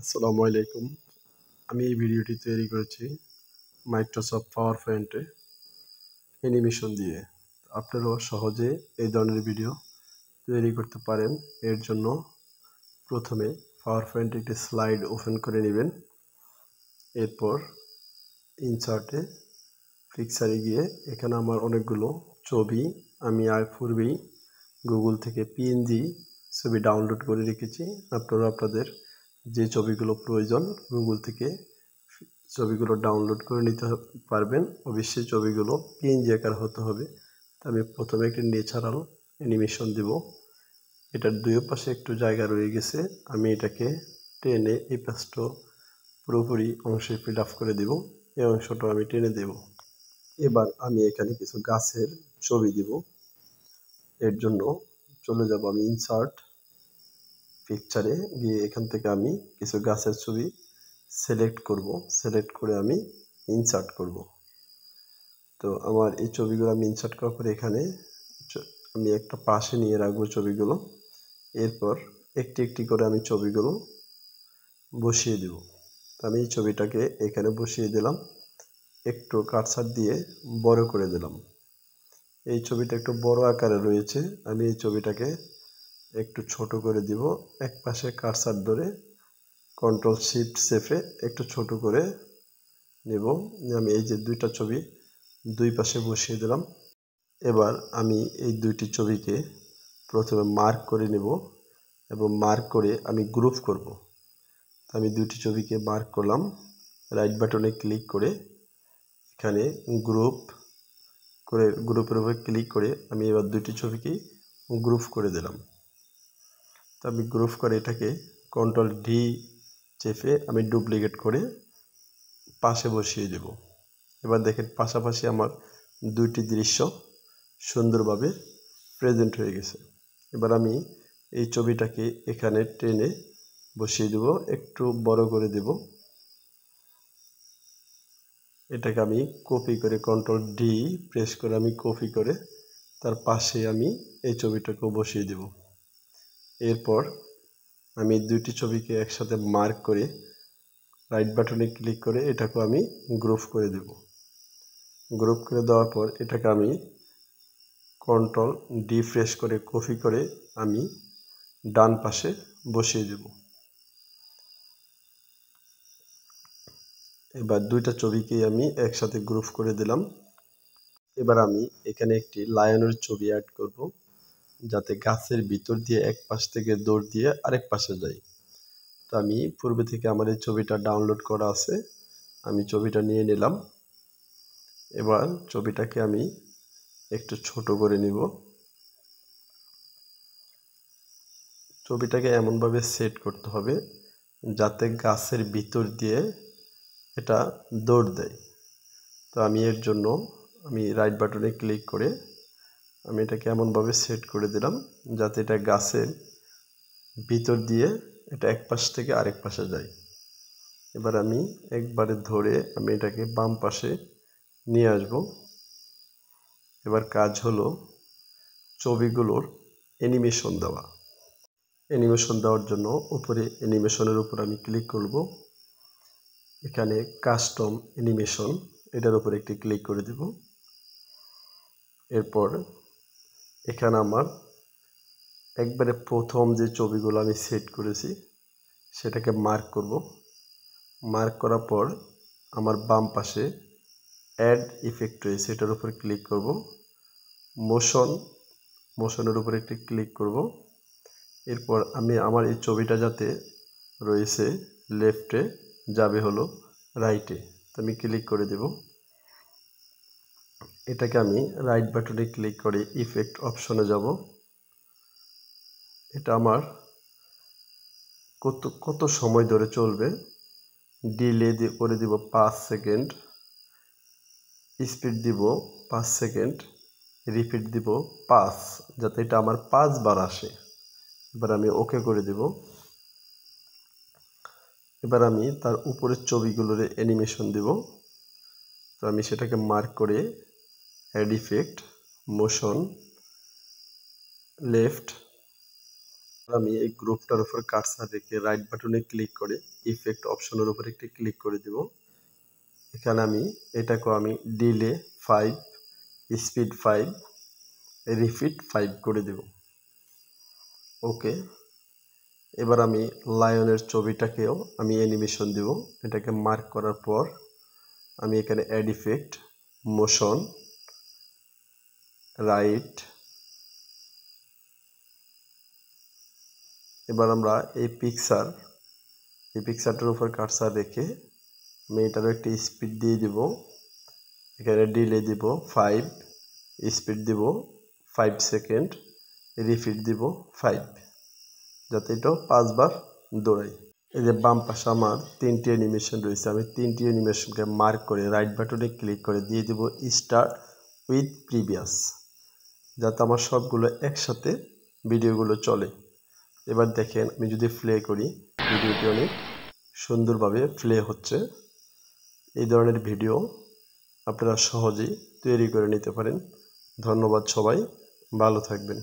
আসসালামু আলাইকুম। আমি এই ভিডিওটি তৈরি করেছি মাইক্রোসফট পাওয়ার পয়েন্টে অ্যানিমেশন দিয়ে। আপনারাও সহজে এই ধরনের ভিডিও তৈরি করতে পারেন। এর জন্য প্রথমে পাওয়ার পয়েন্টে একটি স্লাইড ওপেন করে নেবেন। এরপর ইনসার্টে পিকচারে গিয়ে এখানে আমার অনেকগুলো ছবি আমি পূর্বেই গুগল থেকে পিএনজি ছবি ডাউনলোড করে রেখেছি। আপনারা আপনাদের যে ছবিগুলো প্রয়োজন গুগল থেকে ছবিগুলো ডাউনলোড করে নিতে পারবেন। অবশ্যই ছবিগুলো পিএনজি আকার হতে হবে। আমি প্রথমে একটি ন্যাচারাল অ্যানিমেশন দিব। এটার দুই পাশে একটু জায়গা রয়ে গেছে, আমি এটাকে টেনে এই পাশটা পুরোপুরি অংশে ফিল আপ করে দেব। এই অংশটা আমি টেনে দেব। এবার আমি এখানে কিছু গাছের ছবি দিব। এর জন্য চলে যাব আমি ইনসার্ট পিকচারে গিয়ে এখান থেকে আমি কিছু গাছের ছবি সিলেক্ট করে আমি ইনসার্ট করব। তো আমার এই ছবিগুলো আমি ইনসার্ট করার পরে এখানে আমি একটা পাশে নিয়ে রাখবো ছবিগুলো। এরপর একটি একটি করে আমি ছবিগুলো বসিয়ে দেব। আমি এই ছবিটাকে এখানে বসিয়ে দিলাম, একটু কাটসার দিয়ে বড় করে দিলাম। এই ছবিটা একটু বড় আকারে রয়েছে, আমি এই ছবিটাকে একটু ছোট করে দিব। এক পাশে কাটসার ধরে কন্ট্রোল শিফট চেপে একটু ছোট করে নেব। আমি এই যে দুইটা ছবি দুই পাশে বসিয়ে দিলাম। এবার আমি এই দুইটি ছবিকে প্রথমে মার্ক করে নেব এবং মার্ক করে আমি গ্রুপ করব। আমি দুইটি ছবিকে মার্ক করলাম, রাইট বাটনে ক্লিক করে এখানে গ্রুপের উপরে ক্লিক করে আমি এবার দুইটি ছবিকেই গ্রুপ করে দিলাম। তো আমি গ্রুপ করে এটাকে কন্ট্রোল ডি চেপে আমি ডুপ্লিকেট করে পাশে বসিয়ে দেব। এবার দেখেন পাশাপাশি আমার দুইটি দৃশ্য সুন্দরভাবে প্রেজেন্ট হয়ে গেছে। এবার আমি এই ছবিটাকে এখানে টেনে বসিয়ে দেব, একটু বড় করে দেব। এটাকে আমি কপি করে কন্ট্রোল ডি প্রেস করে আমি কপি করে তার পাশে আমি এই ছবিটাকেও বসিয়ে দেব। এরপর আমি দুইটি ছবিকে একসাথে মার্ক করে রাইট বাটনে ক্লিক করে এটাকেও আমি গ্রুপ করে দেব। গ্রুপ করে দেওয়ার পর এটাকে আমি কন্ট্রোল ডি প্রেস করে কপি করে আমি ডান পাশে বসিয়ে দেব। এবার দুইটা ছবিকেই আমি একসাথে গ্রুপ করে দিলাম। এবার আমি এখানে একটি লায়নের ছবি অ্যাড করব, যাতে গাছের ভিতর দিয়ে এক পাশ থেকে দৌড় দিয়ে আরেক পাশে যায়। তো আমি পূর্বে থেকে আমার এই ছবিটা ডাউনলোড করা আছে, আমি ছবিটা নিয়ে নিলাম। এবার ছবিটাকে আমি একটু ছোট করে নিব। ছবিটাকে এমনভাবে সেট করতে হবে যাতে গাছের ভিতর দিয়ে এটা দৌড় দেয়। তো আমি এর জন্য আমি রাইট বাটনে ক্লিক করে আমি এটাকে এমনভাবে সেট করে দিলাম যাতে এটা গাছের ভিতর দিয়ে এটা এক পাশ থেকে আরেক পাশে যায়। এবার আমি একবারে ধরে আমি এটাকে বাম পাশে নিয়ে আসব। এবার কাজ হলো ছবিগুলোর অ্যানিমেশন দেওয়া। অ্যানিমেশন দেওয়ার জন্য উপরে অ্যানিমেশনের উপর আমি ক্লিক করব। এখানে কাস্টম অ্যানিমেশন এটার উপর একটি ক্লিক করে দেব। এরপর এখানে আমার একবারে প্রথম যে ছবিগুলো আমি সেট করেছি সেটাকে মার্ক করব। মার্ক করার পর আমার বাম পাশে অ্যাড ইফেক্ট রয়েছে, এটার উপর ক্লিক করব। মোশনের উপর একটি ক্লিক করব। এরপর আমি আমার এই ছবিটা যাতে রয়েছে লেফটে যাবে হলো রাইটে, তো আমি ক্লিক করে দেব। এটাকে আমি রাইট বাটনে ক্লিক করে ইফেক্ট অপশনে যাব। এটা আমার কত সময় ধরে চলবে, ডিলে করে দিব 5 সেকেন্ড, স্পিড দিব 5 সেকেন্ড, রিপিট দিব 5, যাতে এটা আমার 5 বার আসে। এবার আমি ওকে করে দেব। এবার আমি তার উপরের ছবিগুলোর অ্যানিমেশন দেব। তো আমি সেটাকে মার্ক করে অ্যাড ইফেক্ট, মোশন, লেফট, আমি এই গ্রুপটার উপর কার্সার রেখে রাইট বাটনে ক্লিক করে ইফেক্ট অপশনের উপর একটি ক্লিক করে দেব। এখানে আমি এটাকে ডিলে 5, স্পিড 5, রিপিট 5 করে দেব। ওকে। এবার আমি লায়নের ছবিটাকেও আমি অ্যানিমেশন দেব। এটাকে মার্ক করার পর আমি এখানে অ্যাড ইফেক্ট, মোশন, রাইট। এবার আমরা এই পিকচারটার উপর কার্সার রেখে আমি এটারও একটি স্পিড দিয়ে দেব। এখানে ডিলে দিব 5, স্পিড দিব 5 সেকেন্ড, রিপিট দিব 5, যাতে এটা 5 বার দৌড়াই। এই যে বাম পাশে আমার 3টি অ্যানিমেশন রয়েছে, আমি 3টি অ্যানিমেশনকে মার্ক করে রাইট বাটনে ক্লিক করে দিয়ে দেব স্টার্ট উইথ প্রিভিয়াস, যাতে আমার সবগুলো একসাথে ভিডিওগুলো চলে। এবার দেখেন আমি যদি প্লে করি, ভিডিওটি অনেক সুন্দরভাবে প্লে হচ্ছে। এই ধরনের ভিডিও আপনারা সহজেই তৈরি করে নিতে পারেন। ধন্যবাদ সবাই, ভালো থাকবেন।